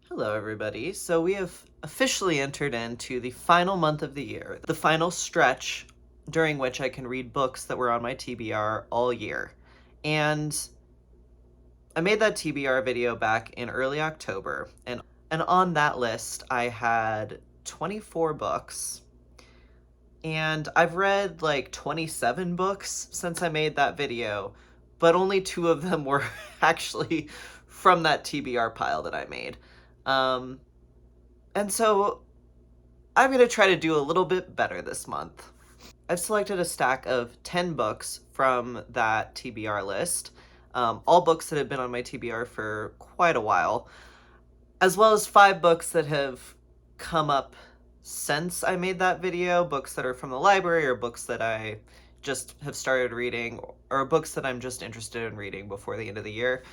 Hello, everybody. So we have officially entered into the final month of the year, the final stretch during which I can read books that were on my TBR all year. And I made that TBR video back in early October, and on that list I had 24 books. And I've read like 27 books since I made that video, but only two of them were actually from that TBR pile that I made. Um, and so I'm going to try to do a little bit better this month. I've selected a stack of 10 books from that TBR list, all books that have been on my TBR for quite a while, as well as 5 books that have come up since I made that video, books that are from the library or books that I just have started reading, or books that I'm just interested in reading before the end of the year.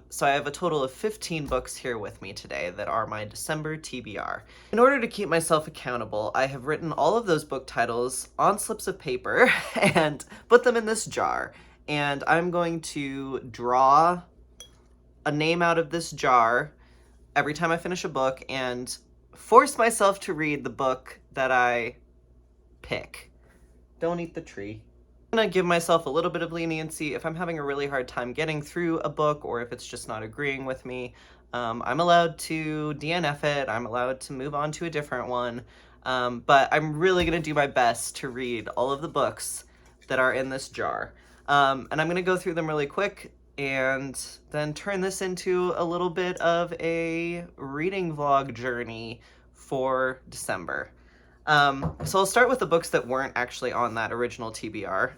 So I have a total of 15 books here with me today that are my December TBR. In order to keep myself accountable, I have written all of those book titles on slips of paper and put them in this jar. And I'm going to draw a name out of this jar every time I finish a book and force myself to read the book that I pick. Don't eat the tree. I'm gonna give myself a little bit of leniency if I'm having a really hard time getting through a book or if it's just not agreeing with me. I'm allowed to DNF it, I'm allowed to move on to a different one, but I'm really gonna do my best to read all of the books that are in this jar. And I'm gonna go through them really quick and then turn this into a little bit of a reading vlog journey for December. So I'll start with the books that weren't actually on that original TBR.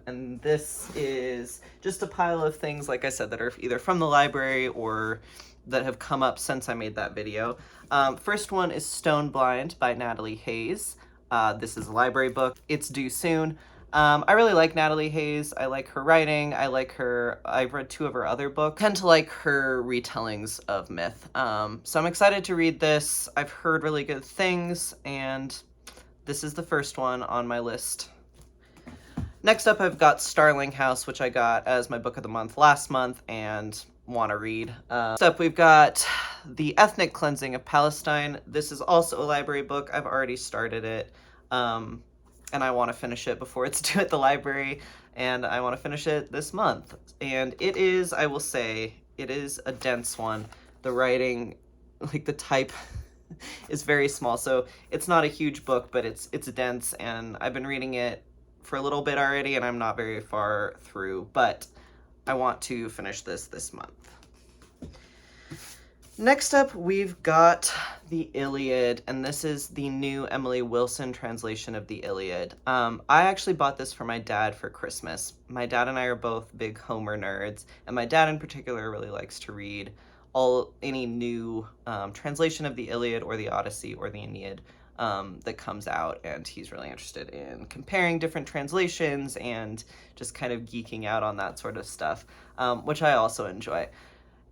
And this is just a pile of things, like I said, that are either from the library or that have come up since I made that video. First one is Stone Blind by Natalie Hayes. This is a library book. It's due soon. I really like Natalie Hayes. I like her writing. I've read 2 of her other books. I tend to like her retellings of myth. So I'm excited to read this. I've heard really good things, and this is the first one on my list. Next up, I've got Starling House, which I got as my book of the month last month and want to read. Next up, we've got The Ethnic Cleansing of Palestine. This is also a library book. I've already started it. And I want to finish it before it's due at the library, and I want to finish it this month. And it is, I will say, it is a dense one. The writing, like the type, is very small, so it's not a huge book, but it's dense, and I've been reading it for a little bit already, and I'm not very far through, but I want to finish this month. Next up, we've got the Iliad, and this is the new Emily Wilson translation of the Iliad. I actually bought this for my dad for Christmas. My dad and I are both big Homer nerds, and my dad in particular really likes to read any new translation of the Iliad or the Odyssey or the Aeneid that comes out, and he's really interested in comparing different translations and just kind of geeking out on that sort of stuff, which I also enjoy.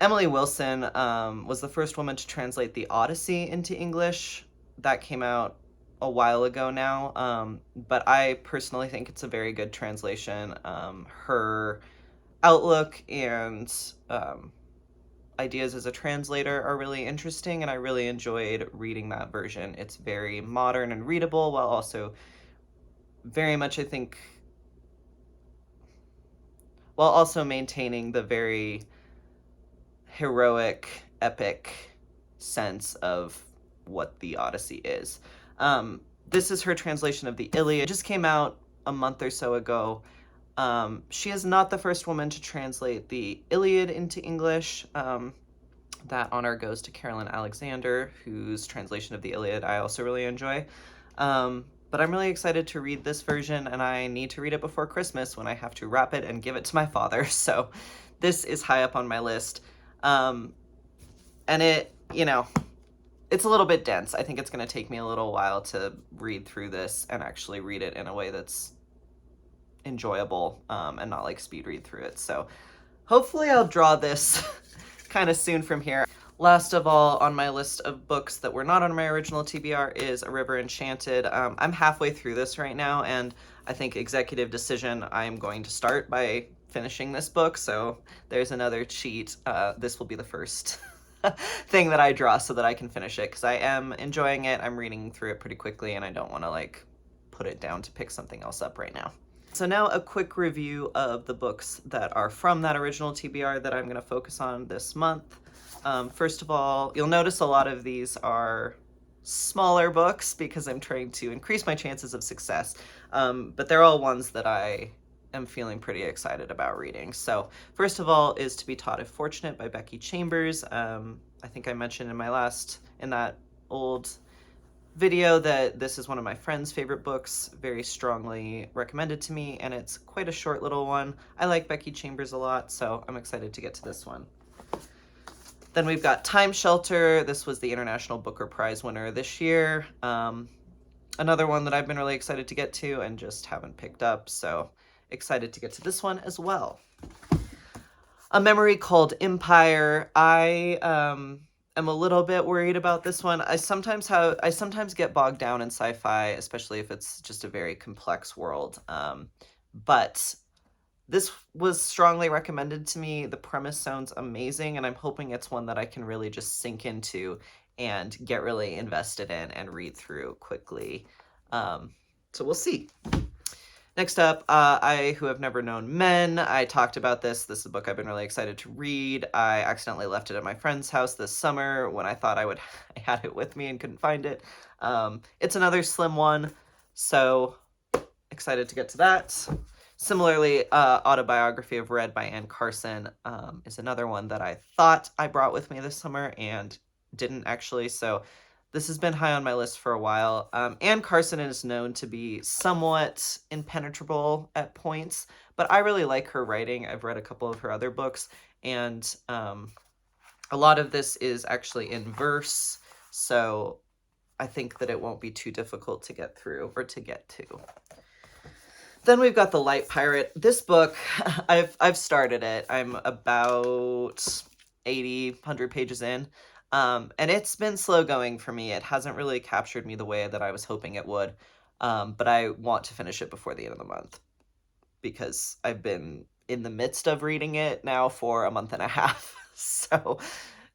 Emily Wilson was the first woman to translate the Odyssey into English. That came out a while ago now, but I personally think it's a very good translation. Her outlook and ideas as a translator are really interesting, and I really enjoyed reading that version. It's very modern and readable, while also very much, I think, while also maintaining the very heroic, epic sense of what the Odyssey is. This is her translation of the Iliad. It just came out a month or so ago. She is not the first woman to translate the Iliad into English. That honor goes to Carolyn Alexander, whose translation of the Iliad I also really enjoy. But I'm really excited to read this version, and I need to read it before Christmas when I have to wrap it and give it to my father. So this is high up on my list. And it's a little bit dense. I think it's going to take me a little while to read through this and actually read it in a way that's enjoyable, and not like speed read through it. So hopefully I'll draw this kind of soon from here. Last of all on my list of books that were not on my original TBR is A River Enchanted. I'm halfway through this right now, and I think executive decision, I'm going to start by finishing this book, so there's another cheat. This will be the first thing that I draw so that I can finish it, because I am enjoying it. I'm reading through it pretty quickly, and I don't want to like put it down to pick something else up right now. So now a quick review of the books that are from that original TBR that I'm going to focus on this month. First of all, you'll notice a lot of these are smaller books because I'm trying to increase my chances of success, but they're all ones that I am feeling pretty excited about reading. So first of all is To Be Taught If Fortunate by Becky Chambers. I think I mentioned in that old video that this is one of my friend's favorite books, very strongly recommended to me, and it's quite a short little one. I like Becky Chambers a lot, so I'm excited to get to this one. Then we've got Time Shelter. This was the International Booker Prize winner this year. Another one that I've been really excited to get to and just haven't picked up, so excited to get to this one as well. A Memory Called Empire. I am a little bit worried about this one. I sometimes get bogged down in sci-fi, especially if it's just a very complex world. But this was strongly recommended to me. The premise sounds amazing, and I'm hoping it's one that I can really just sink into and get really invested in and read through quickly. So we'll see. Next up, I Who Have Never Known Men. I talked about this. This is a book I've been really excited to read. I accidentally left it at my friend's house this summer when I thought I had it with me and couldn't find it. It's another slim one, so excited to get to that. Similarly, Autobiography of Red by Anne Carson is another one that I thought I brought with me this summer and didn't actually, so this has been high on my list for a while. Anne Carson is known to be somewhat impenetrable at points, but I really like her writing. I've read a couple of her other books, and a lot of this is actually in verse, so I think that it won't be too difficult to get through or to get to. Then we've got The Light Pirate. This book, I've started it. I'm about 80, 100 pages in. And it's been slow going for me. It hasn't really captured me the way that I was hoping it would. But I want to finish it before the end of the month because I've been in the midst of reading it now for a month and a half. So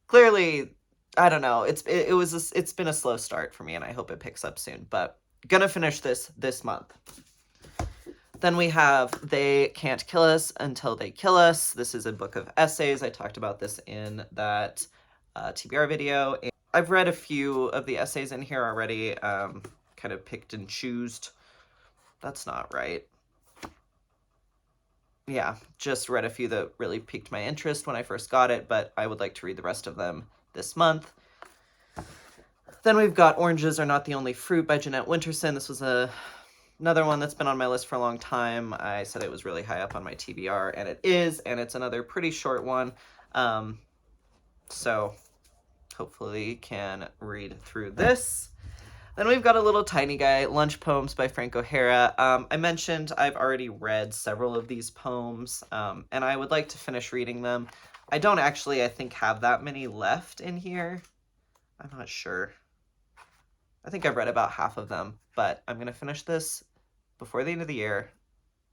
clearly, I don't know. It's been a slow start for me, and I hope it picks up soon. But gonna finish this month. Then we have They Can't Kill Us Until They Kill Us. This is a book of essays. I talked about this in that TBR video. And I've read a few of the essays in here already, kind of picked and choosed. That's not right. Yeah, just read a few that really piqued my interest when I first got it, but I would like to read the rest of them this month. Then we've got Oranges Are Not the Only Fruit by Jeanette Winterson. This was another one that's been on my list for a long time. I said it was really high up on my TBR, and it is, and it's another pretty short one. So hopefully can read through this. Then we've got a little tiny guy, Lunch Poems by Frank O'Hara. I mentioned I've already read several of these poems, and I would like to finish reading them. I don't actually, I think, have that many left in here. I'm not sure. I think I've read about half of them, but I'm going to finish this before the end of the year,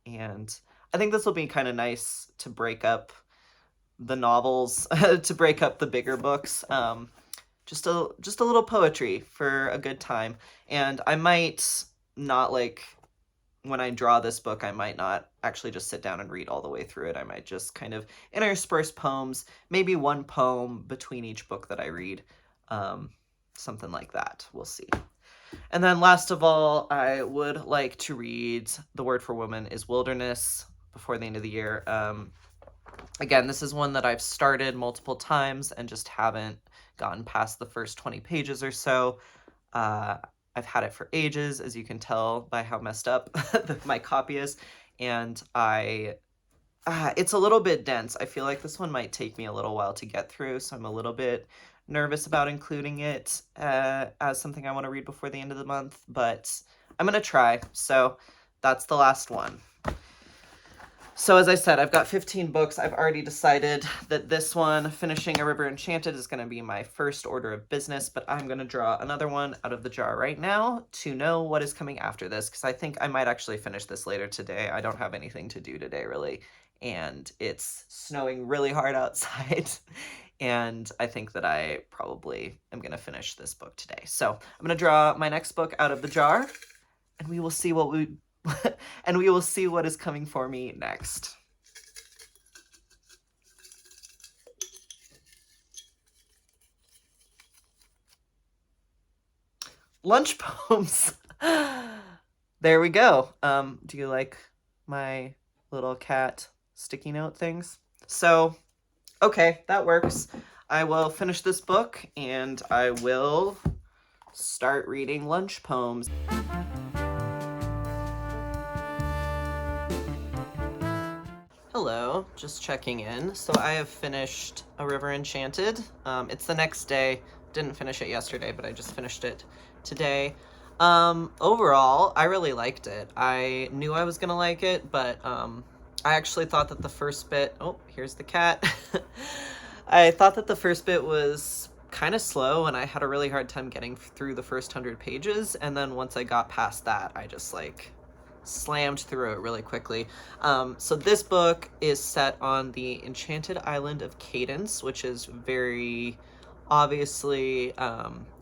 and I think this will be kind of nice to break up the novels, to break up the bigger books. Just a little poetry for a good time. And I might not, like, when I draw this book, I might not actually just sit down and read all the way through it. I might just kind of intersperse poems, maybe one poem between each book that I read. Something like that. We'll see. And then last of all, I would like to read The Word for Woman is Wilderness before the end of the year. Again, this is one that I've started multiple times and just haven't gotten past the first 20 pages or so. I've had it for ages, as you can tell by how messed up my copy is, and it's a little bit dense. I feel like this one might take me a little while to get through, so I'm a little bit nervous about including it as something I want to read before the end of the month, but I'm going to try. So that's the last one. So as I said, I've got 15 books. I've already decided that this one, finishing A River Enchanted, is going to be my first order of business, but I'm going to draw another one out of the jar right now to know what is coming after this, because I think I might actually finish this later today. I don't have anything to do today, really, and it's snowing really hard outside, and I think that I probably am going to finish this book today. So I'm going to draw my next book out of the jar, and we will see what and we will see what is coming for me next. Lunch poems. There we go. Do you like my little cat sticky note things? So, okay, that works. I will finish this book and I will start reading lunch poems. Hello, just checking in. So I have finished A River Enchanted. It's the next day. Didn't finish it yesterday, but I just finished it today. Overall, I really liked it. I knew I was gonna like it, but I actually thought that the first bit... Oh, here's the cat. I thought that the first bit was kind of slow, and I had a really hard time getting through the first 100 pages, and then once I got past that, I just, like, slammed through it really quickly. So this book is set on the enchanted island of Cadence, which is very obviously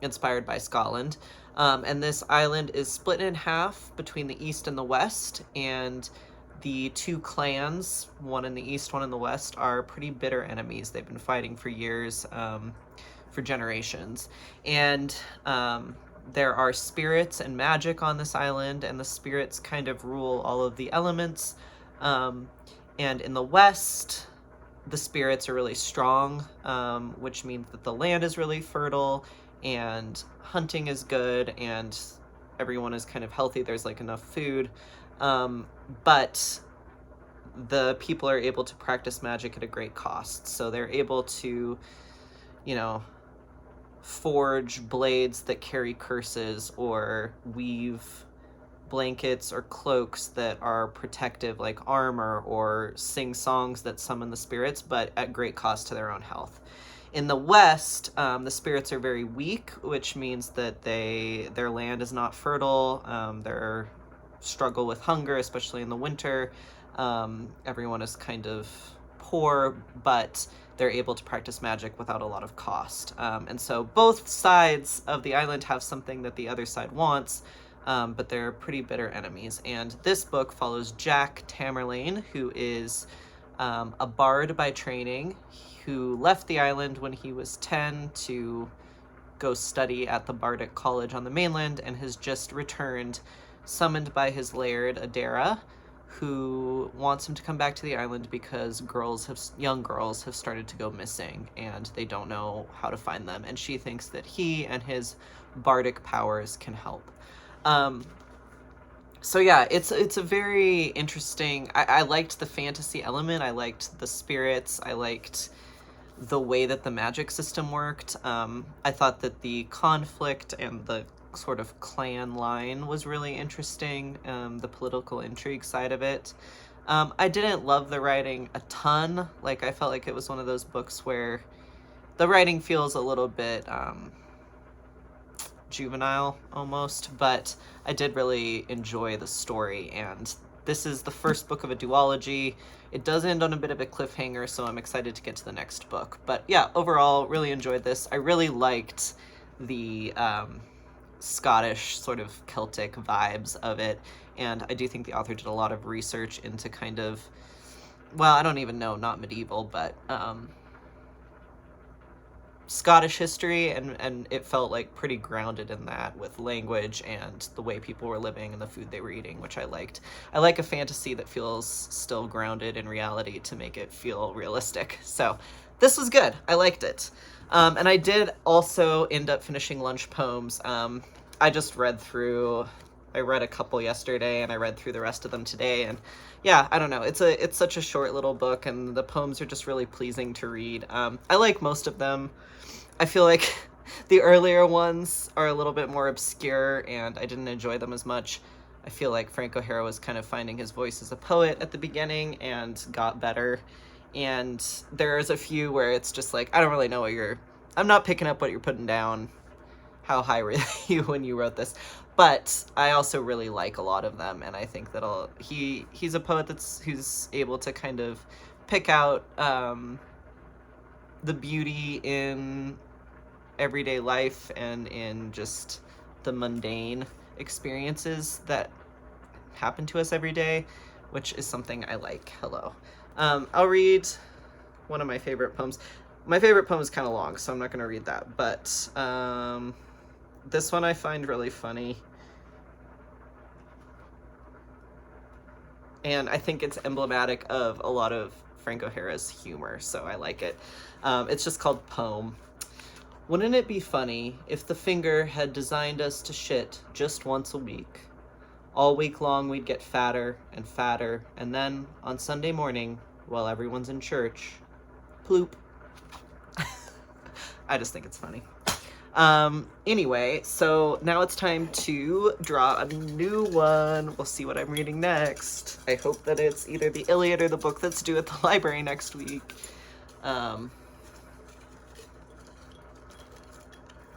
inspired by Scotland. And this island is split in half between the east and the west, and the two clans, one in the east, one in the west, are pretty bitter enemies. They've been fighting for years, for generations. And there are spirits and magic on this island, and the spirits kind of rule all of the elements. And in the west, the spirits are really strong, which means that the land is really fertile, and hunting is good, and everyone is kind of healthy. There's like enough food. But the people are able to practice magic at a great cost. So they're able to, you know, forge blades that carry curses, or weave blankets or cloaks that are protective like armor, or sing songs that summon the spirits, but at great cost to their own health. In the west, the spirits are very weak, which means that their land is not fertile. They struggle with hunger, especially in the winter. Everyone is kind of poor, but they're able to practice magic without a lot of cost. And so both sides of the island have something that the other side wants, but they're pretty bitter enemies. And this book follows Jack Tamerlane, who is a bard by training, who left the island when he was 10 to go study at the Bardic College on the mainland, and has just returned, summoned by his laird, Adara, who wants him to come back to the island because young girls have started to go missing, and they don't know how to find them, and she thinks that he and his bardic powers can help. So yeah, it's a very interesting... I liked the fantasy element, I liked the spirits, I liked the way that the magic system worked. I thought that the conflict and the sort of clan line was really interesting, the political intrigue side of it. I didn't love the writing a ton. Like, I felt like it was one of those books where the writing feels a little bit juvenile almost, but I did really enjoy the story, and this is the first book of a duology. It does end on a bit of a cliffhanger, so I'm excited to get to the next book. But yeah, overall, really enjoyed this. I really liked the Scottish sort of Celtic vibes of it, and I do think the author did a lot of research into kind of, well, I don't even know, not medieval, but Scottish history, and it felt like pretty grounded in that, with language and the way people were living and the food they were eating, which I liked. I like a fantasy that feels still grounded in reality to make it feel realistic. So this was good. I liked it. And I did also end up finishing Lunch Poems. I just I read a couple yesterday, and I read through the rest of them today, and yeah, I don't know. It's such a short little book, and the poems are just really pleasing to read. I like most of them. I feel like the earlier ones are a little bit more obscure, and I didn't enjoy them as much. I feel like Frank O'Hara was kind of finding his voice as a poet at the beginning and got better. And there's a few where it's just like, I don't really know I'm not picking up what you're putting down. How high were you when you wrote this? But I also really like a lot of them, and I think that he's a poet who's able to kind of pick out the beauty in everyday life and in just the mundane experiences that happen to us every day, which is something I like. Hello. I'll read one of my favorite poems. My favorite poem is kind of long, so I'm not going to read that. But this one I find really funny. And I think it's emblematic of a lot of Frank O'Hara's humor, so I like it. It's just called Poem. Wouldn't it be funny if the finger had designed us to shit just once a week? All week long we'd get fatter and fatter, and then on Sunday morning, while everyone's in church, ploop. I just think it's funny. Anyway, so now it's time to draw a new one. We'll see what I'm reading next. I hope that it's either the Iliad or the book that's due at the library next week.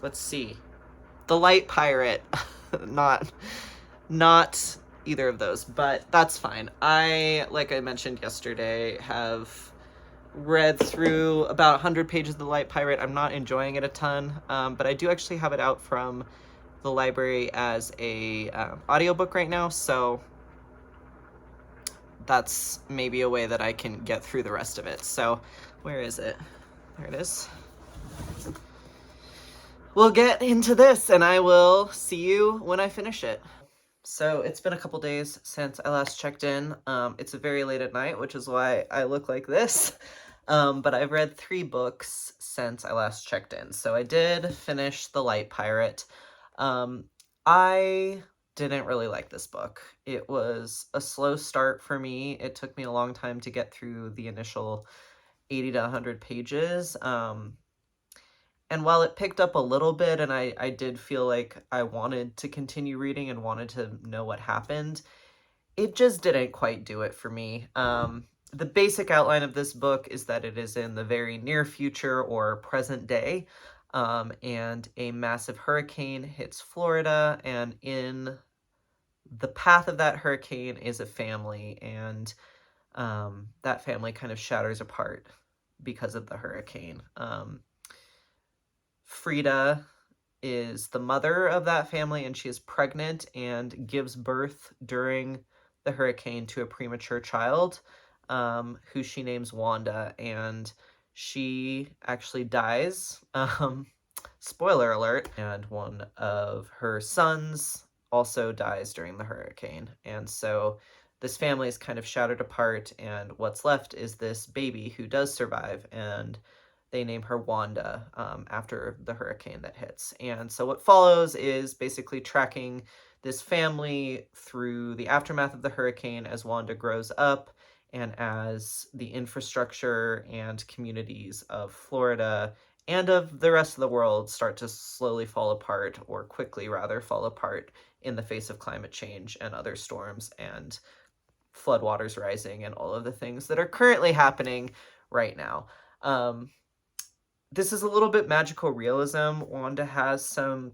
Let's see. The Light Pirate. Not either of those, but that's fine. Like I mentioned yesterday, have read through about 100 pages of The Light Pirate. I'm not enjoying it a ton, but I do actually have it out from the library as a audiobook right now, so that's maybe a way that I can get through the rest of it. So where is it? There it is. We'll get into this, and I will see you when I finish it. So it's been a couple days since I last checked in. It's very late at night, which is why I look like this. But I've read 3 books since I last checked in. So I did finish The Light Pirate. I didn't really like this book. It was a slow start for me. It took me a long time to get through the initial 80 to 100 pages. And while it picked up a little bit and I did feel like I wanted to continue reading and wanted to know what happened, it just didn't quite do it for me. The basic outline of this book is that it is in the very near future or present day, and a massive hurricane hits Florida, and in the path of that hurricane is a family, and that family kind of shatters apart because of the hurricane. Frida is the mother of that family, and she is pregnant and gives birth during the hurricane to a premature child, who she names Wanda, and she actually dies. Spoiler alert. And one of her sons also dies during the hurricane. And so this family is kind of shattered apart, and what's left is this baby who does survive, and they name her Wanda after the hurricane that hits. And so what follows is basically tracking this family through the aftermath of the hurricane as Wanda grows up and as the infrastructure and communities of Florida and of the rest of the world start to slowly fall apart, or quickly rather fall apart, in the face of climate change and other storms and floodwaters rising and all of the things that are currently happening right now. This is a little bit magical realism. Wanda has some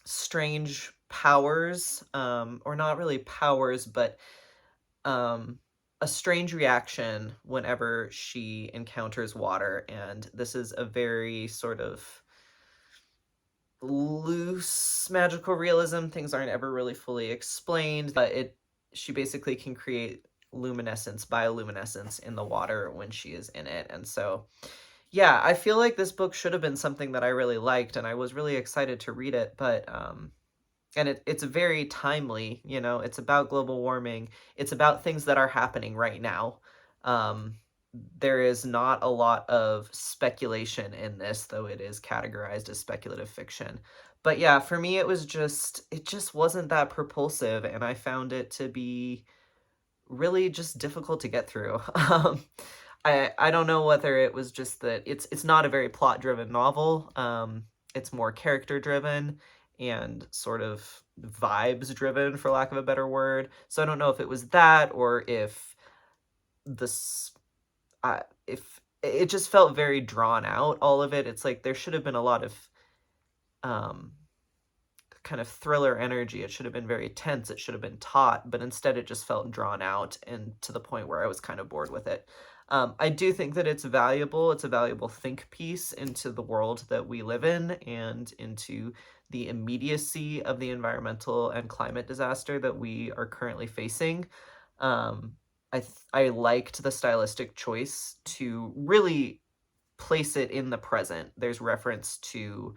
strange powers, or not really powers, but a strange reaction whenever she encounters water, and this is a very sort of loose magical realism. Things aren't ever really fully explained, but she basically can create luminescence, bioluminescence in the water when she is in it. And so yeah, I feel like this book should have been something that I really liked, and I was really excited to read it, but and it's very timely, it's about global warming. It's about things that are happening right now. There is not a lot of speculation in this, though it is categorized as speculative fiction. But yeah, for me, it just wasn't that propulsive, and I found it to be really just difficult to get through. I don't know whether it was just that it's not a very plot-driven novel. It's more character-driven and sort of vibes-driven, for lack of a better word. So I don't know if it was that, or if if it just felt very drawn out, all of it. It's like there should have been a lot of kind of thriller energy. It should have been very tense. It should have been taut, but instead it just felt drawn out, and to the point where I was kind of bored with it. I do think that it's valuable. It's a valuable think piece into the world that we live in and into the immediacy of the environmental and climate disaster that we are currently facing. Um, I liked the stylistic choice to really place it in the present. There's reference to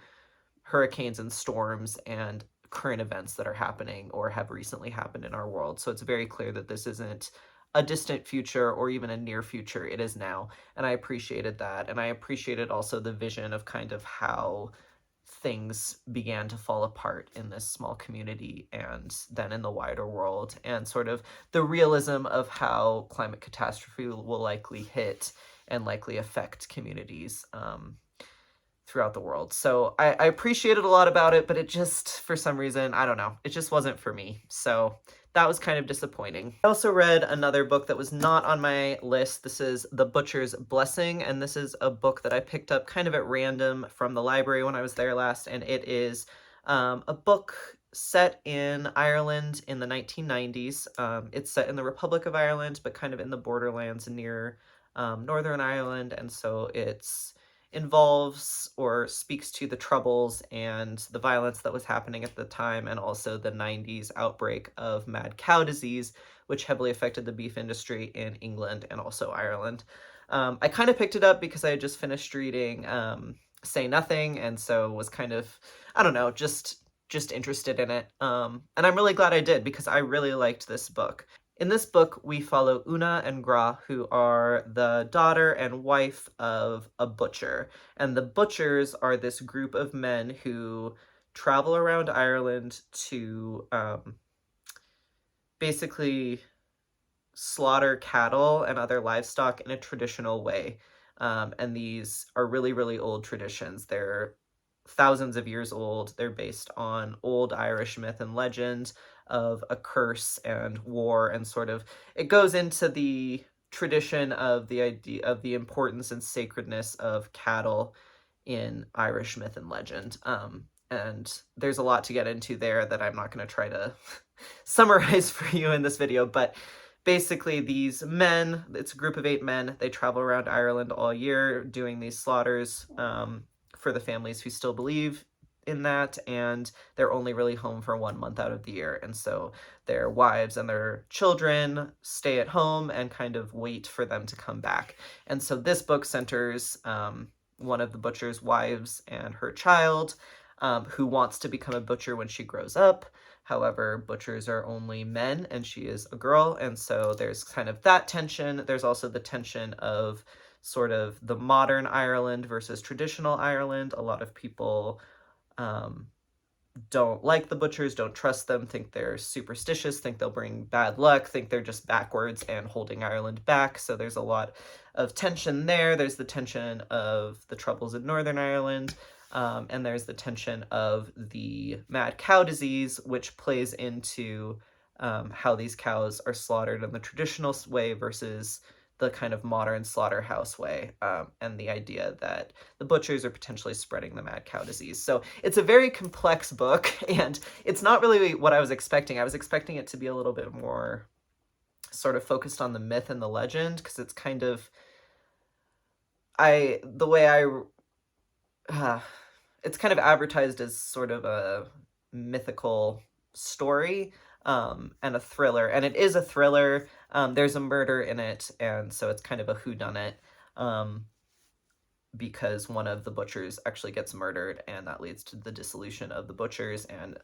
hurricanes and storms and current events that are happening or have recently happened in our world. So it's very clear that this isn't a distant future or even a near future. It is now. And I appreciated that. And I appreciated also the vision of kind of how things began to fall apart in this small community and then in the wider world, and sort of the realism of how climate catastrophe will likely hit and likely affect communities throughout the world. So I appreciated a lot about it, but it just, for some reason, I don't know, it just wasn't for me. So that was kind of disappointing. I also read another book that was not on my list. This is The Butcher's Blessing, and this is a book that I picked up kind of at random from the library when I was there last, and it is a book set in Ireland in the 1990s. It's set in the Republic of Ireland, but kind of in the borderlands near Northern Ireland, and so it's involves or speaks to the troubles and the violence that was happening at the time, and also the 90s outbreak of mad cow disease, which heavily affected the beef industry in England and also Ireland. I kind of picked it up because I had just finished reading Say Nothing, and so was kind of, I don't know, just interested in it. And I'm really glad I did, because I really liked this book. In this book, we follow Una and Gra, who are the daughter and wife of a butcher. And the butchers are this group of men who travel around Ireland to basically slaughter cattle and other livestock in a traditional way. And these are really, really old traditions. They're thousands of years old. They're based on old Irish myth and legend of a curse and war, and sort of it goes into the tradition of the idea of the importance and sacredness of cattle in Irish myth and legend. And there's a lot to get into there that I'm not going to try to summarize for you in this video, but basically these men, it's a group of 8 men, they travel around Ireland all year doing these slaughters for the families who still believe in that, and they're only really home for 1 month out of the year, and so their wives and their children stay at home and kind of wait for them to come back. And so this book centers one of the butcher's wives and her child, who wants to become a butcher when she grows up. However, butchers are only men and she is a girl, and so there's kind of that tension. There's also the tension of sort of the modern Ireland versus traditional Ireland. A lot of people don't like the butchers, don't trust them, think they're superstitious, think they'll bring bad luck, think they're just backwards and holding Ireland back. So there's a lot of tension there. There's the tension of the troubles in Northern Ireland, and there's the tension of the mad cow disease, which plays into how these cows are slaughtered in the traditional way versus the kind of modern slaughterhouse way, and the idea that the butchers are potentially spreading the mad cow disease. So it's a very complex book, and it's not really what I was expecting. I was expecting it to be a little bit more sort of focused on the myth and the legend, because it's kind of, it's kind of advertised as sort of a mythical story, and a thriller, and it is a thriller. There's a murder in it, and so it's kind of a whodunit, because one of the butchers actually gets murdered, and that leads to the dissolution of the butchers, and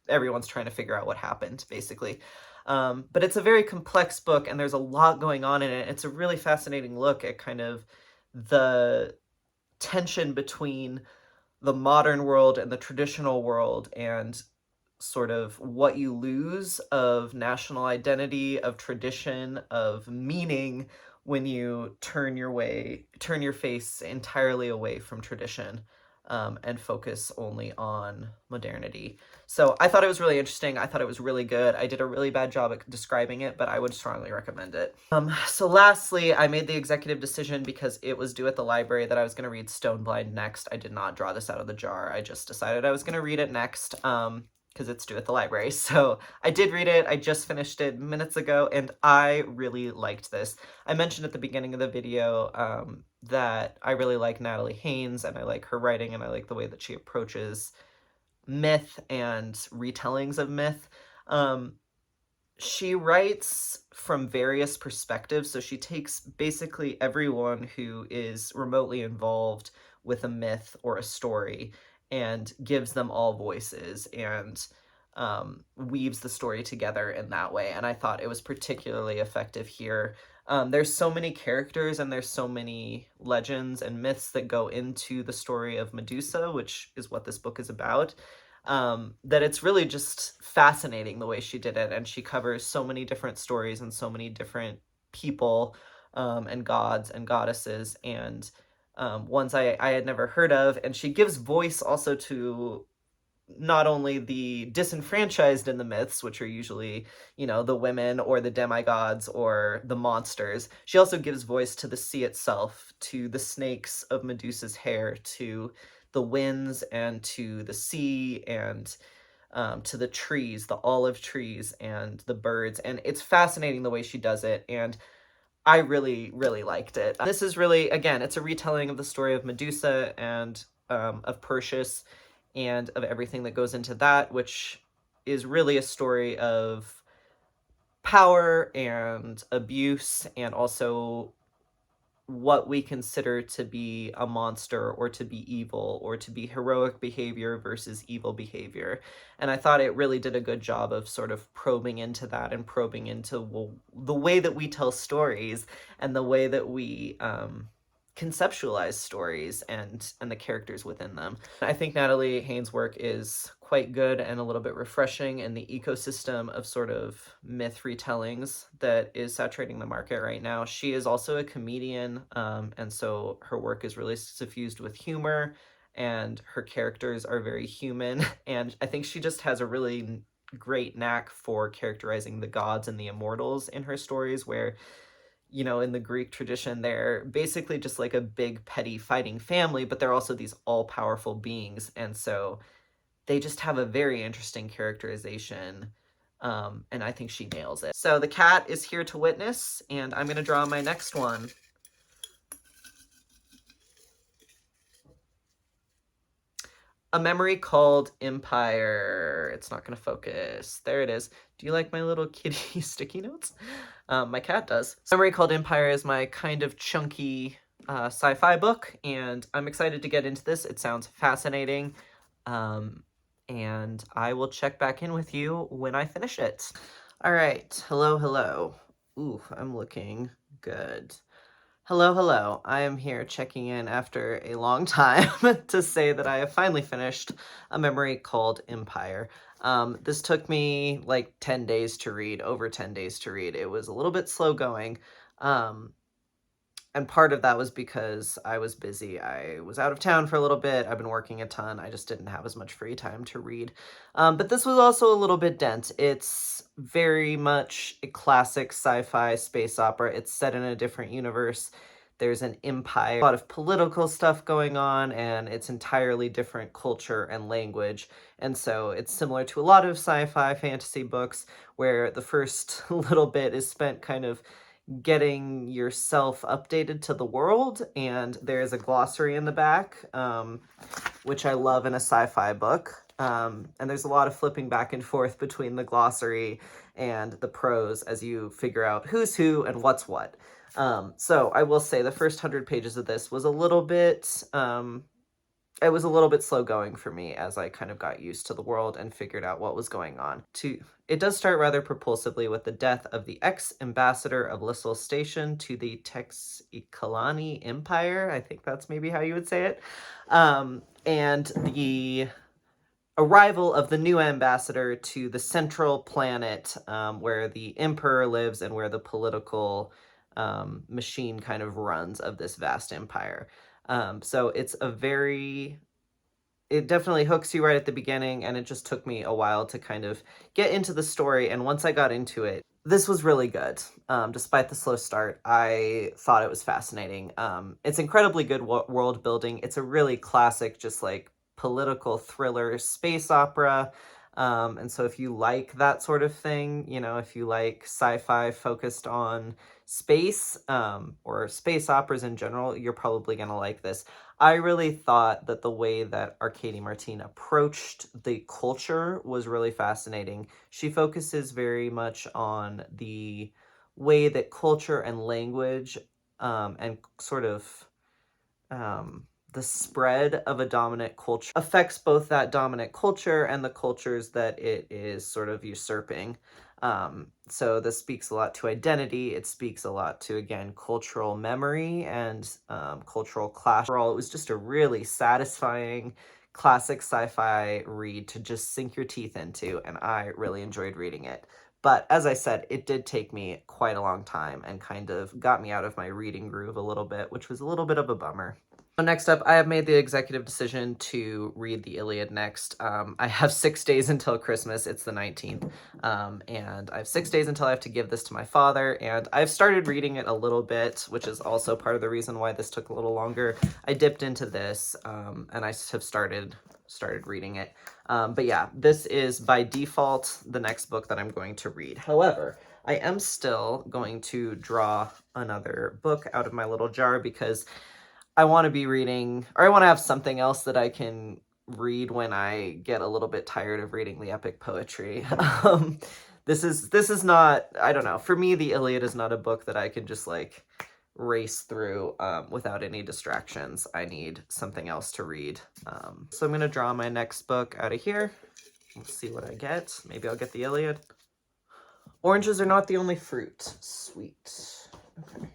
everyone's trying to figure out what happened, basically. But it's a very complex book, and there's a lot going on in it. It's a really fascinating look at kind of the tension between the modern world and the traditional world, and sort of what you lose of national identity, of tradition, of meaning when you turn your face entirely away from tradition, and focus only on modernity. So I thought it was really interesting. I thought it was really good. I did a really bad job at describing it, but I would strongly recommend it. So lastly, I made the executive decision, because it was due at the library, that I was going to read Stoneblind next. I did not draw this out of the jar. I just decided I was going to read it next. because it's due at the library. So I did read it. I just finished it minutes ago, and I really liked this. I mentioned at the beginning of the video that I really like Natalie Haynes, and I like her writing, and I like the way that she approaches myth and retellings of myth. She writes from various perspectives, so she takes basically everyone who is remotely involved with a myth or a story and gives them all voices and weaves the story together in that way. And I thought it was particularly effective here. There's so many characters and there's so many legends and myths that go into the story of Medusa, which is what this book is about. That it's really just fascinating the way she did it, and she covers so many different stories and so many different people and gods and goddesses and ones I had never heard of, and she gives voice also to not only the disenfranchised in the myths, which are usually, you know, the women or the demigods or the monsters. She also gives voice to the sea itself, to the snakes of Medusa's hair, to the winds and to the sea and to the trees, the olive trees and the birds. And it's fascinating the way she does it. And I really, really liked it. This is really, again, it's a retelling of the story of Medusa and of Perseus and of everything that goes into that, which is really a story of power and abuse and also what we consider to be a monster or to be evil or to be heroic behavior versus evil behavior. And I thought it really did a good job of sort of probing into that and probing into, well, the way that we tell stories and the way that we conceptualize stories and the characters within them. I think Natalie Haynes' work is quite good and a little bit refreshing in the ecosystem of sort of myth retellings that is saturating the market right now. She is also a comedian, and so her work is really suffused with humor, and her characters are very human, and I think she just has a really great knack for characterizing the gods and the immortals in her stories, where, you know, in the Greek tradition, they're basically just like a big petty fighting family, but they're also these all-powerful beings, and so they just have a very interesting characterization, and I think she nails it. So the cat is here to witness, and I'm going to draw my next one. A Memory Called Empire. It's not going to focus. There it is. Do you like my little kitty sticky notes? My cat does. Memory Called Empire is my kind of chunky sci-fi book, and I'm excited to get into this. It sounds fascinating, and I will check back in with you when I finish it. All right. Hello, hello. Ooh, I'm looking good. Hello, hello. I am here checking in after a long time to say that I have finally finished A Memory Called Empire. This took me like 10 days to read, over 10 days to read. It was a little bit slow going. And part of that was because I was busy. I was out of town for a little bit. I've been working a ton. I just didn't have as much free time to read. But this was also a little bit dense. It's very much a classic sci-fi space opera. It's set in a different universe. There's an empire, a lot of political stuff going on, and it's entirely different culture and language. And so it's similar to a lot of sci-fi fantasy books where the first little bit is spent kind of getting yourself updated to the world, and there's a glossary in the back, which I love in a sci-fi book. And there's a lot of flipping back and forth between the glossary and the prose as you figure out who's who and what's what. So I will say the first 100 pages of this was a little bit, it was a little bit slow going for me as I kind of got used to the world and figured out what was going on. It does start rather propulsively with the death of the ex-ambassador of Lissel Station to the Tex-Ikalani Empire. I think that's maybe how you would say it. And the arrival of the new ambassador to the central planet where the emperor lives and where the political machine kind of runs of this vast empire. So it's it definitely hooks you right at the beginning, and it just took me a while to kind of get into the story, and once I got into it, this was really good. Despite the slow start, I thought it was fascinating. It's incredibly good world building. It's a really classic, just like political thriller space opera. And so if you like that sort of thing, you know, if you like sci-fi focused on space, or space operas in general, you're probably going to like this. I really thought that the way that Arcady Martin approached the culture was really fascinating. She focuses very much on the way that culture and language, and sort of, um, the spread of a dominant culture affects both that dominant culture and the cultures that it is sort of usurping. So this speaks a lot to identity. It speaks a lot to, again, cultural memory and, cultural clash. Overall, it was just a really satisfying classic sci-fi read to just sink your teeth into, and I really enjoyed reading it. But as I said, it did take me quite a long time and kind of got me out of my reading groove a little bit, which was a little bit of a bummer. So next up, I have made the executive decision to read the Iliad next. I have 6 days until Christmas. It's the 19th. And I have 6 days until I have to give this to my father. And I've started reading it a little bit, which is also part of the reason why this took a little longer. I dipped into this, and I have started reading it. But yeah, this is by default the next book that I'm going to read. However, I am still going to draw another book out of my little jar because I want to be reading, or I want to have something else that I can read when I get a little bit tired of reading the epic poetry. This is not, I don't know. For me, the Iliad is not a book that I can just like race through, without any distractions. I need something else to read. So I'm gonna draw my next book out of here. Let's see what I get. Maybe I'll get the Iliad. Oranges are not the only fruit. Sweet. Okay.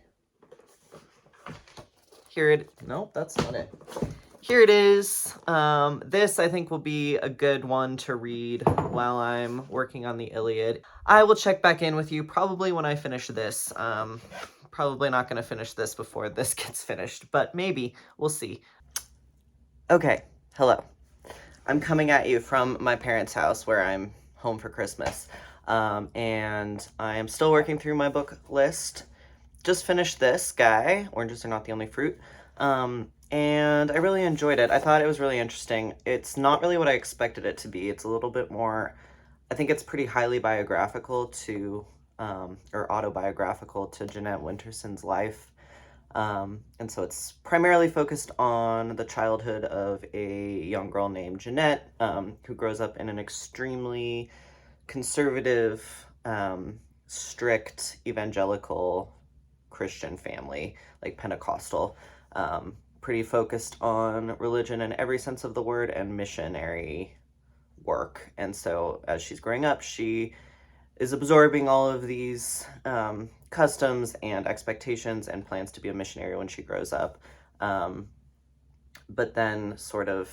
Nope, that's not it. Here it is. This I think will be a good one to read while I'm working on the Iliad. I will check back in with you probably when I finish this. Probably not going to finish this before this gets finished, but maybe. We'll see. Okay, hello. I'm coming at you from my parents' house where I'm home for Christmas. And I am still working through my book list. Just finished this guy, Oranges Are Not the Only Fruit, and I really enjoyed it. I thought it was really interesting. It's not really what I expected it to be. It's a little bit more, I think it's pretty highly biographical to, or autobiographical to Jeanette Winterson's life. And so it's primarily focused on the childhood of a young girl named Jeanette, who grows up in an extremely conservative, strict evangelical Christian family, like Pentecostal, pretty focused on religion in every sense of the word and missionary work. And so as she's growing up, she is absorbing all of these, customs and expectations and plans to be a missionary when she grows up. But then sort of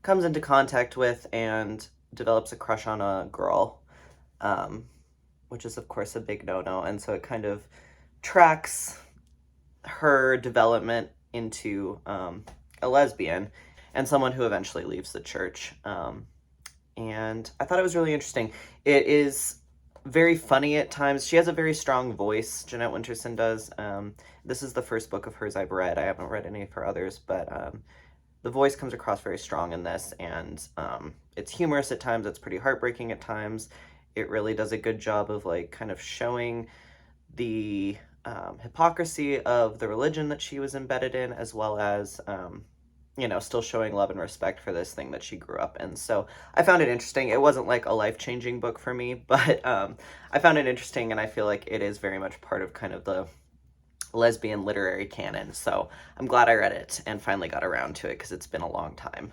comes into contact with and develops a crush on a girl, which is of course a big no-no. And so it kind of tracks her development into, a lesbian and someone who eventually leaves the church. And I thought it was really interesting. It is very funny at times. She has a very strong voice, Jeanette Winterson does. This is the first book of hers I've read. I haven't read any of her others, but the voice comes across very strong in this, and it's humorous at times. It's pretty heartbreaking at times. It really does a good job of like kind of showing the hypocrisy of the religion that she was embedded in, as well as, you know, still showing love and respect for this thing that she grew up in. So I found it interesting. It wasn't like a life-changing book for me, but I found it interesting, and I feel like it is very much part of kind of the lesbian literary canon. So I'm glad I read it and finally got around to it because it's been a long time.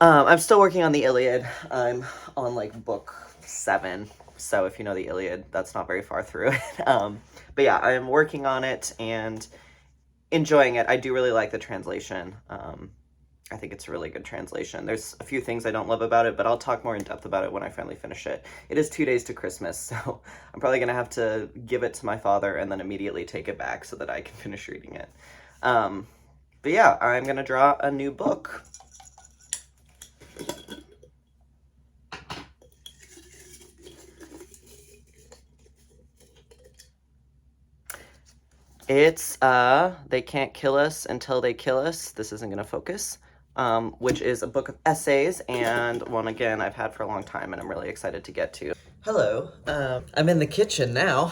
I'm still working on the Iliad. I'm on like book 7. So if you know the Iliad, that's not very far through it. But yeah, I'm working on it and enjoying it. I do really like the translation. I think it's a really good translation. There's a few things I don't love about it, but I'll talk more in depth about it when I finally finish it. It is 2 days to Christmas, so I'm probably going to have to give it to my father and then immediately take it back so that I can finish reading it. But yeah, I'm going to draw a new book. It's, They Can't Kill Us Until They Kill Us. This isn't going to focus, which is a book of essays, and one, again, I've had for a long time and I'm really excited to get to. Hello, I'm in the kitchen now.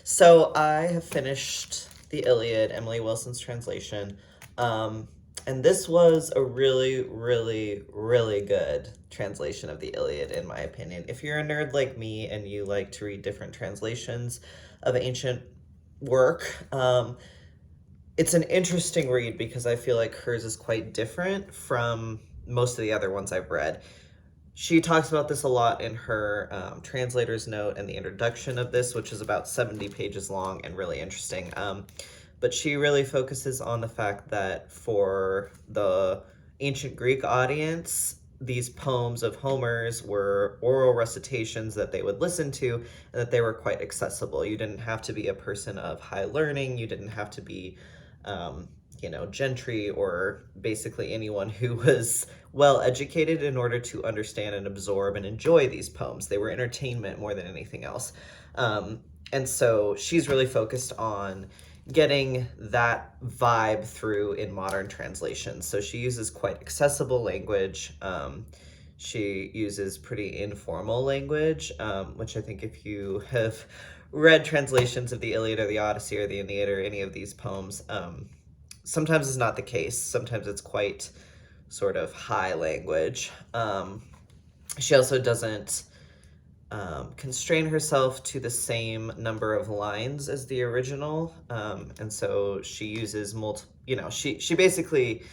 So I have finished the Iliad, Emily Wilson's translation, and this was a really, really, really good translation of the Iliad, in my opinion. If you're a nerd like me and you like to read different translations of ancient work, it's an interesting read because I feel like hers is quite different from most of the other ones I've read. She talks about this a lot in her translator's note and the introduction of this, which is about 70 pages long and really interesting. But she really focuses on the fact that for the ancient Greek audience, these poems of Homer's were oral recitations that they would listen to, and that they were quite accessible. You didn't have to be a person of high learning. You didn't have to be, gentry, or basically anyone who was well educated in order to understand and absorb and enjoy these poems. They were entertainment more than anything else. And so she's really focused on getting that vibe through in modern translations. So she uses quite accessible language. She uses pretty informal language, which I think if you have read translations of the Iliad or the Odyssey or the Aeneid or any of these poems, sometimes is not the case. Sometimes it's quite sort of high language. She also doesn't constrain herself to the same number of lines as the original, and so she uses she basically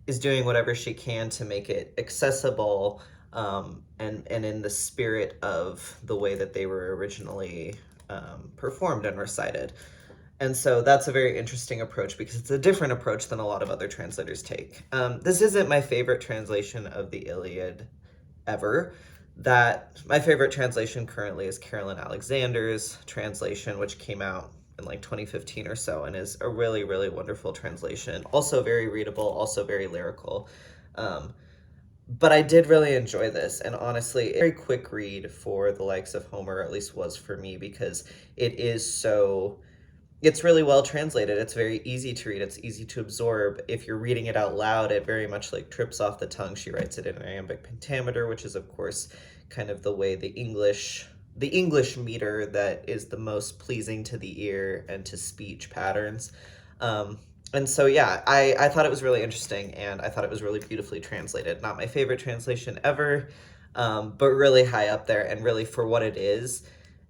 is doing whatever she can to make it accessible, and in the spirit of the way that they were originally performed and recited. And so that's a very interesting approach because it's a different approach than a lot of other translators take. This isn't my favorite translation of the Iliad ever. My favorite translation currently is Carolyn Alexander's translation, which came out in like 2015 or so, and is a really, really wonderful translation. Also very readable, also very lyrical. But I did really enjoy this, and honestly, a very quick read for the likes of Homer, or at least was for me, because it's really well translated. It's very easy to read. It's easy to absorb. If you're reading it out loud, it very much like trips off the tongue. She writes it in iambic pentameter, which is of course kind of the way the English meter that is the most pleasing to the ear and to speech patterns. And so, yeah, I thought it was really interesting, and I thought it was really beautifully translated. Not my favorite translation ever, but really high up there, and really for what it is.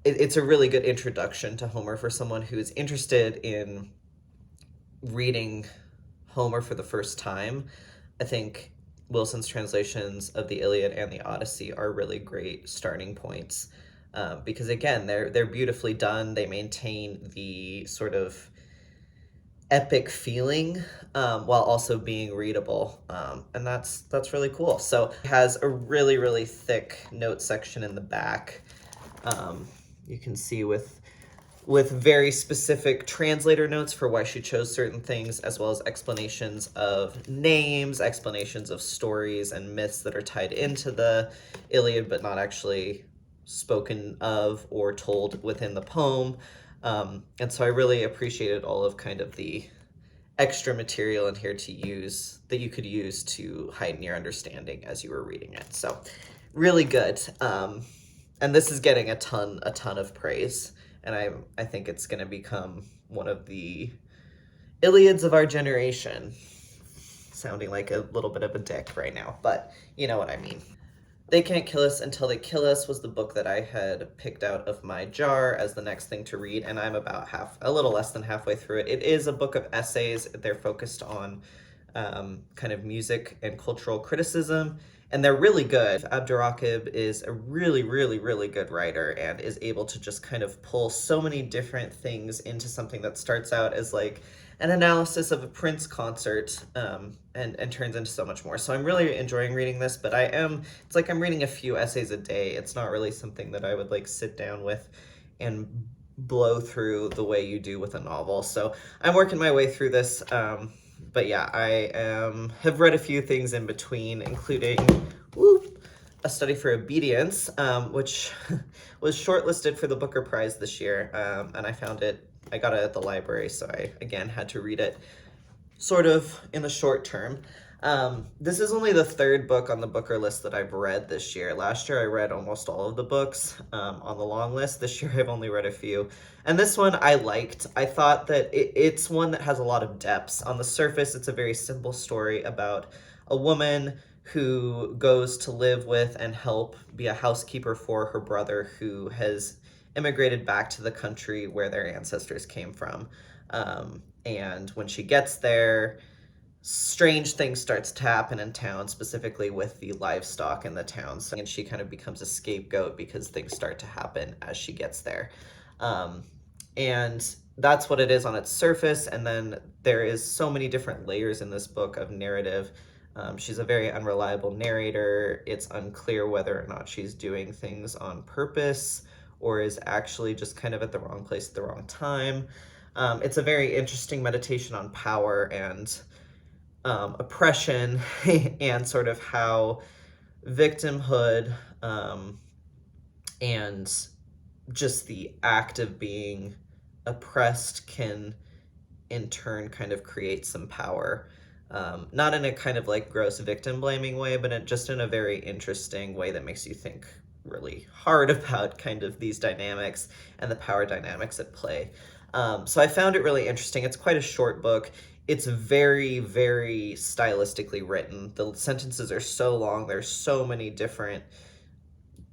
It's a really good introduction to Homer for someone who is interested in reading Homer for the first time. I think Wilson's translations of the Iliad and the Odyssey are really great starting points, because again, they're beautifully done. They maintain the sort of epic feeling, while also being readable, and that's really cool. So it has a really, really thick note section in the back. You can see with very specific translator notes for why she chose certain things, as well as explanations of names, explanations of stories and myths that are tied into the Iliad but not actually spoken of or told within the poem. And so I really appreciated all of kind of the extra material in here that you could use to heighten your understanding as you were reading it. So really good. And this is getting a ton of praise, and I think it's going to become one of the Iliads of our generation. Sounding like a little bit of a dick right now, but you know what I mean. They Can't Kill Us Until They Kill Us was the book that I had picked out of my jar as the next thing to read, and I'm about a little less than halfway through it. It is a book of essays. They're focused on kind of music and cultural criticism, and they're really good. Abdurraqib is a really, really, really good writer and is able to just kind of pull so many different things into something that starts out as like an analysis of a Prince concert, and turns into so much more. So I'm really enjoying reading this, but it's like I'm reading a few essays a day. It's not really something that I would like sit down with and blow through the way you do with a novel. So I'm working my way through this. But yeah, I have read a few things in between, including A Study for Obedience, which was shortlisted for the Booker Prize this year, and I got it at the library, so I, again, had to read it sort of in the short term. This is only the third book on the Booker list that I've read this year. Last year I read almost all of the books on the long list. This year I've only read a few. And this one I liked. I thought that it's one that has a lot of depths. On the surface, it's a very simple story about a woman who goes to live with and help be a housekeeper for her brother who has immigrated back to the country where their ancestors came from. And when she gets there, strange things starts to happen in town, specifically with the livestock in the town. So, and she kind of becomes a scapegoat because things start to happen as she gets there. Um, and that's what it is on its surface. And then there is so many different layers in this book of narrative. She's a very unreliable narrator. It's unclear whether or not she's doing things on purpose or is actually just kind of at the wrong place at the wrong time. It's a very interesting meditation on power and oppression and sort of how victimhood and just the act of being oppressed can in turn kind of create some power. Not in a kind of like gross victim blaming way, but just in a very interesting way that makes you think really hard about kind of these dynamics and the power dynamics at play. So I found it really interesting. It's quite a short book. It's very, very stylistically written. The sentences are so long. There's so many different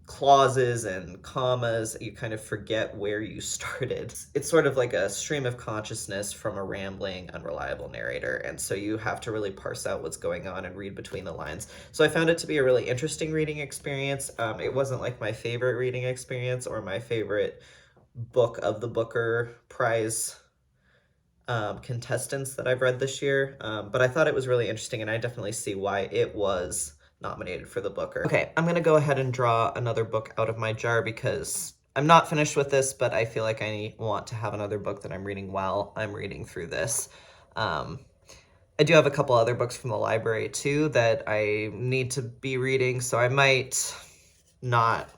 clauses and commas, you kind of forget where you started. It's sort of like a stream of consciousness from a rambling, unreliable narrator, and so you have to really parse out what's going on and read between the lines. So I found it to be a really interesting reading experience. It wasn't like my favorite reading experience or my favorite book of the Booker Prize contestants that I've read this year, but I thought it was really interesting, and I definitely see why it was nominated for the Booker. Okay, I'm gonna go ahead and draw another book out of my jar because I'm not finished with this, but I feel like I want to have another book that I'm reading while I'm reading through this. I do have a couple other books from the library too that I need to be reading, so I might not,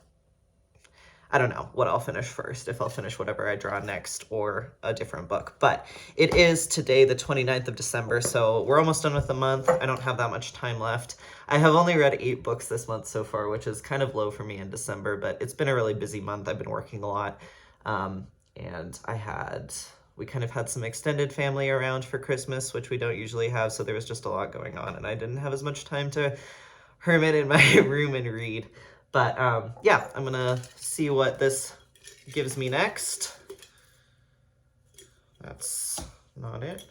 I don't know what I'll finish first, if I'll finish whatever I draw next or a different book. But it is today, the 29th of December, so we're almost done with the month. I don't have that much time left. I have only read 8 books this month so far, which is kind of low for me in December, but it's been a really busy month. I've been working a lot. And we kind of had some extended family around for Christmas, which we don't usually have, so there was just a lot going on, and I didn't have as much time to hermit in my room and read. But yeah, I'm gonna see what this gives me next. That's not it.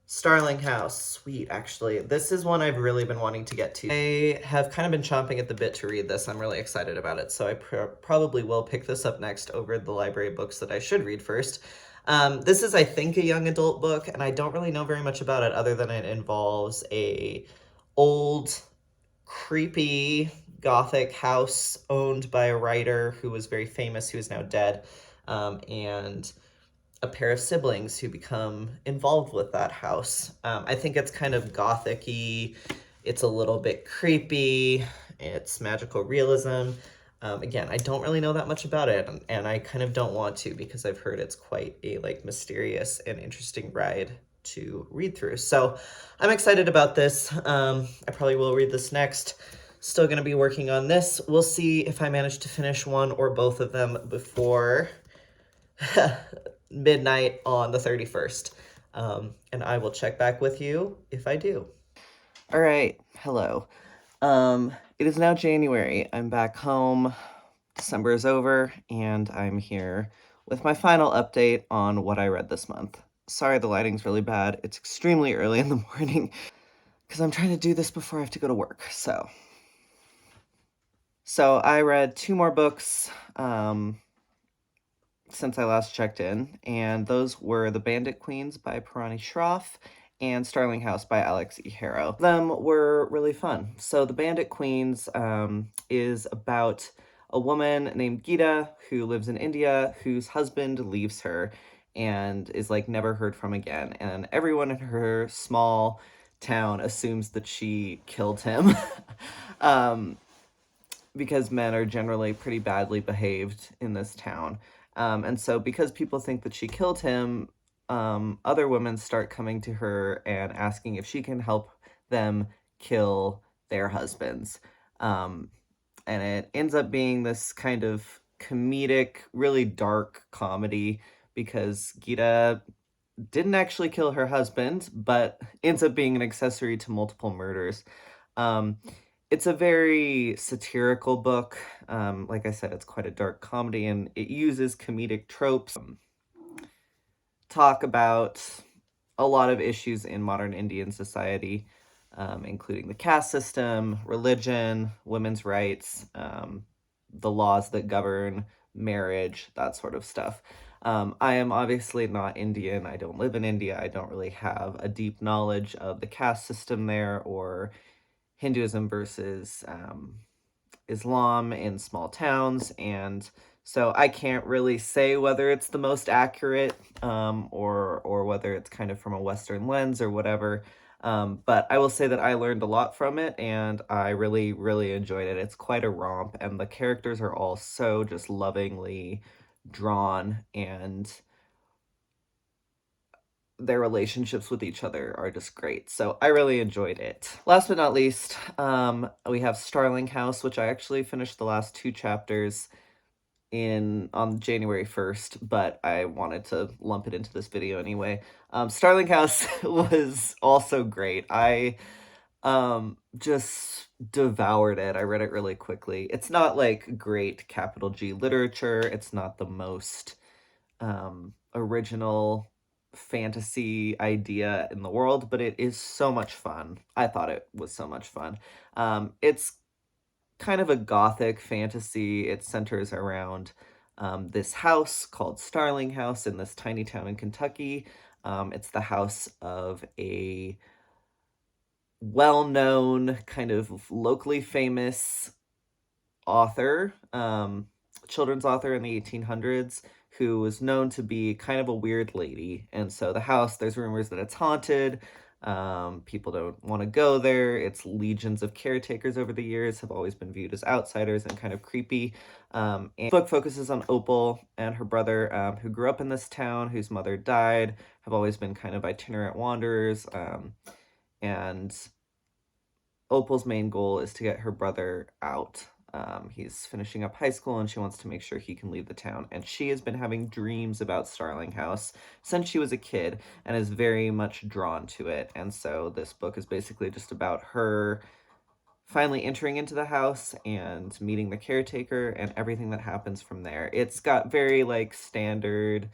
Starling House, sweet, actually. This is one I've really been wanting to get to. I have kind of been chomping at the bit to read this. I'm really excited about it, so I probably will pick this up next over the library books that I should read first. This is, I think, a young adult book, and I don't really know very much about it other than it involves a old, creepy, gothic house owned by a writer who was very famous, who is now dead, and a pair of siblings who become involved with that house. I think it's kind of gothic-y. It's a little bit creepy. It's magical realism. Again, I don't really know that much about it, and I kind of don't want to because I've heard it's quite a like mysterious and interesting ride to read through. So I'm excited about this. I probably will read this next. Still going to be working on this. We'll see if I manage to finish one or both of them before midnight on the 31st. And I will check back with you if I do. All right, hello. It is now January. I'm back home. December is over, and I'm here with my final update on what I read this month. Sorry, the lighting's really bad. It's extremely early in the morning because I'm trying to do this before I have to go to work. So I read 2 more books since I last checked in, and those were The Bandit Queens by Parani Shroff and Starling House by Alex E. Harrow. Them were really fun. So The Bandit Queens is about a woman named Gita who lives in India whose husband leaves her and is like never heard from again. And everyone in her small town assumes that she killed him. Because men are generally pretty badly behaved in this town. And so because people think that she killed him, other women start coming to her and asking if she can help them kill their husbands. Um, and it ends up being this kind of comedic, really dark comedy because Gita didn't actually kill her husband, but ends up being an accessory to multiple murders. Um, it's a very satirical book. Like I said, it's quite a dark comedy, and it uses comedic tropes. Talk about a lot of issues in modern Indian society, including the caste system, religion, women's rights, the laws that govern marriage, that sort of stuff. I am obviously not Indian. I don't live in India. I don't really have a deep knowledge of the caste system there or Hinduism versus Islam in small towns, and so I can't really say whether it's the most accurate, or whether it's kind of from a Western lens or whatever. But I will say that I learned a lot from it, and I really, really enjoyed it. It's quite a romp, and the characters are all so just lovingly drawn, and their relationships with each other are just great. So I really enjoyed it. Last but not least, we have Starling House, which I actually finished the last 2 chapters on January 1st, but I wanted to lump it into this video anyway. Starling House was also great. I just devoured it. I read it really quickly. It's not like great capital G literature. It's not the most original fantasy idea in the world, but it is so much fun. I thought it was so much fun. It's kind of a gothic fantasy. It centers around this house called Starling House in this tiny town in Kentucky. It's the house of a well-known, kind of locally famous author, children's author in the 1800s, who was known to be kind of a weird lady. And so the house, there's rumors that it's haunted. People don't want to go there. Its legions of caretakers over the years have always been viewed as outsiders and kind of creepy. And the book focuses on Opal and her brother, who grew up in this town, whose mother died, have always been kind of itinerant wanderers. And Opal's main goal is to get her brother out. He's finishing up high school and she wants to make sure he can leave the town. And she has been having dreams about Starling House since she was a kid and is very much drawn to it. And so this book is basically just about her finally entering into the house and meeting the caretaker and everything that happens from there. It's got very like standard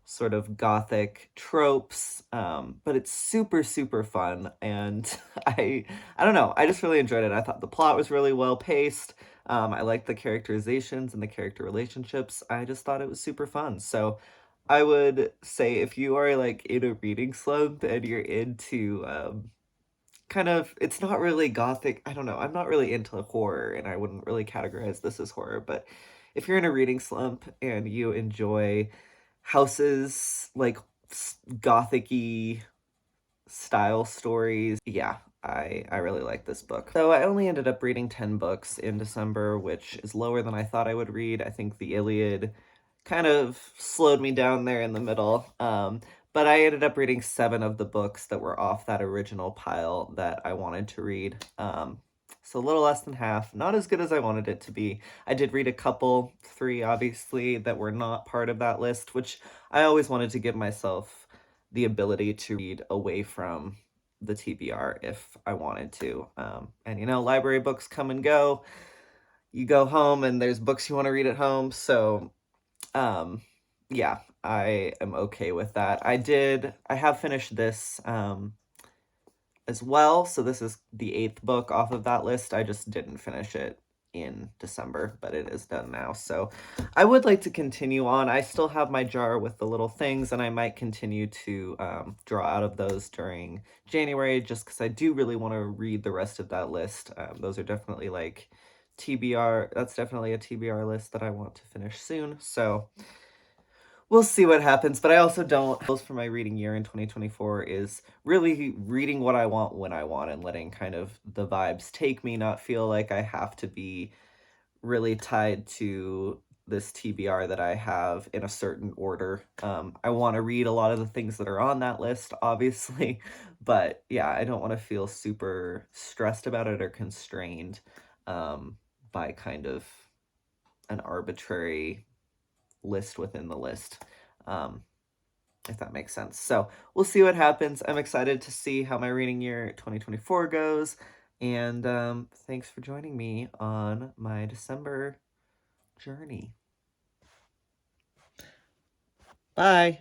sort of gothic tropes, but it's super, super fun. And I don't know, I just really enjoyed it. I thought the plot was really well paced. I liked the characterizations and the character relationships. I just thought it was super fun. So I would say if you are like in a reading slump and you're into kind of, it's not really gothic. I don't know. I'm not really into horror and I wouldn't really categorize this as horror, but if you're in a reading slump and you enjoy houses, like gothic-y style stories, yeah, I really like this book. So I only ended up reading 10 books in December, which is lower than I thought I would read. I think the Iliad kind of slowed me down there in the middle. But I ended up reading 7 of the books that were off that original pile that I wanted to read. So a little less than half. Not as good as I wanted it to be. I did read a couple, 3 obviously, that were not part of that list, which I always wanted to give myself the ability to read away from the TBR if I wanted to. And you know, library books come and go. You go home and there's books you want to read at home, so yeah, I am okay with that. I have finished this as well, so this is the 8th book off of that list. I just didn't finish it in December, but it is done now. So I would like to continue on. I still have my jar with the little things, and I might continue to draw out of those during January, just because I do really want to read the rest of that list. Those are definitely like TBR. That's definitely a TBR list that I want to finish soon. So we'll see what happens, but I also don't. Goals for my reading year in 2024 is really reading what I want when I want and letting kind of the vibes take me, not feel like I have to be really tied to this TBR that I have in a certain order. I want to read a lot of the things that are on that list, obviously, but yeah, I don't want to feel super stressed about it or constrained by kind of an arbitrary list within the list, if that makes sense. So we'll see what happens. I'm excited to see how my reading year 2024 goes, and thanks for joining me on my December journey. Bye.